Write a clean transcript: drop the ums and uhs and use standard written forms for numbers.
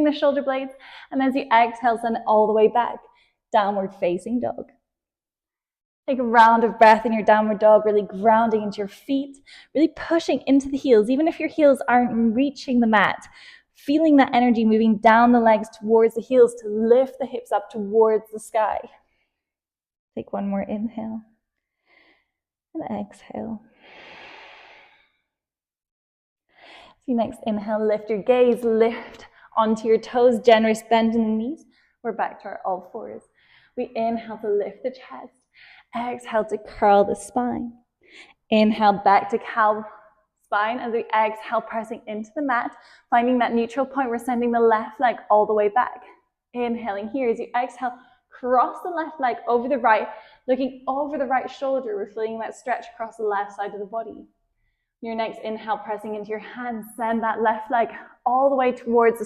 flexing the shoulder blades. And as you exhale, send it all the way back. Downward facing dog. Take a round of breath in your downward dog, really grounding into your feet, really pushing into the heels, even if your heels aren't reaching the mat. Feeling that energy moving down the legs towards the heels to lift the hips up towards the sky. Take one more inhale and exhale. So your next inhale, lift your gaze, lift onto your toes, generous bend in the knees. We're back to our all fours. We inhale to lift the chest. Exhale to curl the spine. Inhale back to cow spine as we exhale, pressing into the mat, finding that neutral point. We're sending the left leg all the way back. Inhaling here as you exhale, cross the left leg over the right, looking over the right shoulder. We're feeling that stretch across the left side of the body. Your next inhale, pressing into your hands, send that left leg all the way towards the